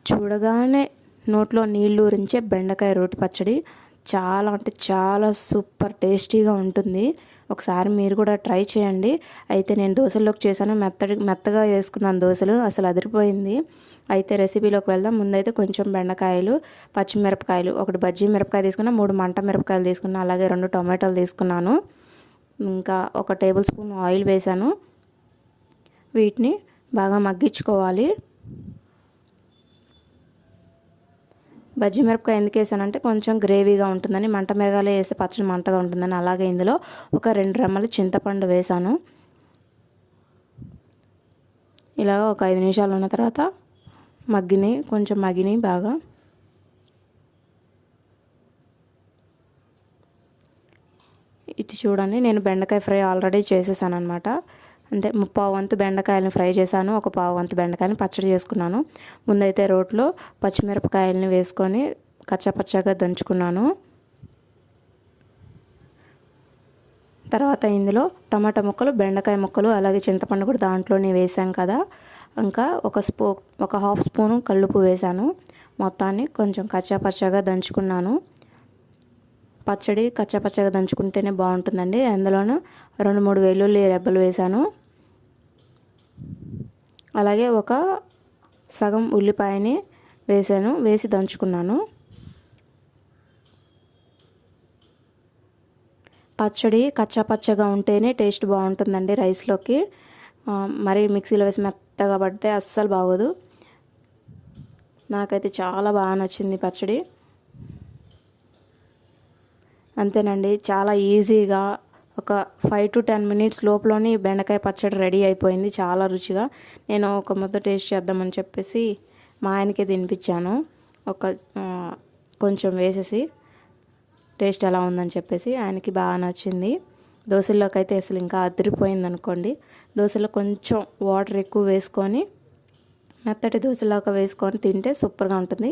చూడగానే నోట్లో నీళ్ళు ఊరించే బెండకాయ రోటి పచ్చడి చాలా అంటే చాలా సూపర్ టేస్టీగా ఉంటుంది. ఒకసారి మీరు కూడా ట్రై చేయండి. అయితే నేను దోశల్లోకి చేశాను, మెత్తగా వేసుకున్నాను దోశలు, అసలు అదిరిపోయింది. అయితే రెసిపీలోకి వెళ్దాం. ముందైతే కొంచెం బెండకాయలు, పచ్చిమిరపకాయలు, ఒకటి బజ్జీ మిరపకాయ తీసుకున్నా, 3 మంట మిరపకాయలు తీసుకున్నా, అలాగే 2 టొమాటోలు తీసుకున్నాను. ఇంకా 1 టేబుల్ స్పూన్ ఆయిల్ వేసాను. వీటిని బాగా మగ్గించుకోవాలి. బజ్జీ మిరపకాయ ఎందుకు వేసానంటే కొంచెం గ్రేవీగా ఉంటుందని, మంట మిరగాలే వేస్తే పచ్చడి మంటగా ఉంటుందని. అలాగే ఇందులో ఒక 2 రెమ్మలు చింతపండు వేసాను. ఇలాగ ఒక 5 నిమిషాలు ఉన్న తర్వాత కొంచెం మగ్గినాయి బాగా. ఇటు చూడండి, నేను బెండకాయ ఫ్రై ఆల్రెడీ చేసేసాను అనమాట. అంటే 3/4 వంతు బెండకాయలను ఫ్రై చేశాను, 1/4 వంతు బెండకాయలను పచ్చడి చేసుకున్నాను. ముందైతే రోట్లో పచ్చిమిరపకాయలని వేసుకొని కచ్చాపచ్చాగా దంచుకున్నాను. తర్వాత ఇందులో టమాటా ముక్కలు, బెండకాయ ముక్కలు, అలాగే చింతపండు కూడా దాంట్లోనే వేసాం కదా. ఇంకా ఒక హాఫ్ స్పూను కల్లుప్పు వేసాను. మొత్తాన్ని కొంచెం కచ్చాపచ్చాగా దంచుకున్నాను. పచ్చడి కచ్చాపచ్చాగా దంచుకుంటేనే బాగుంటుందండి. అందులోనూ 2-3 వెల్లుల్లి రెబ్బలు వేసాను. అలాగే ఒక సగం ఉల్లిపాయని వేసి దంచుకున్నాను. పచ్చడి కచ్చాపచ్చగా ఉంటేనే టేస్ట్ బాగుంటుందండి రైస్లోకి. మరి మిక్సీలో వేసి మెత్తగా పడితే అస్సలు బాగోదు. నాకైతే చాలా బాగా నచ్చింది పచ్చడి. అంతేనండి, చాలా ఈజీగా ఒక 5 to 10 మినిట్స్ లోపలనే బెండకాయ పచ్చడి రెడీ అయిపోయింది. చాలా రుచిగా. నేను ఒక ముద్ద టేస్ట్ చేద్దామని చెప్పేసి మా ఆయనకే తినిపించాను. కొంచెం వేసేసి టేస్ట్ ఎలా ఉందని చెప్పేసి. ఆయనకి బాగా నచ్చింది. దోశల్లోకి అయితే అసలు ఇంకా అదిరిపోయింది అనుకోండి. దోశలో కొంచెం వాటర్ ఎక్కువ వేసుకొని మెత్తటి దోశలాగా వేసుకొని తింటే సూపర్గా ఉంటుంది.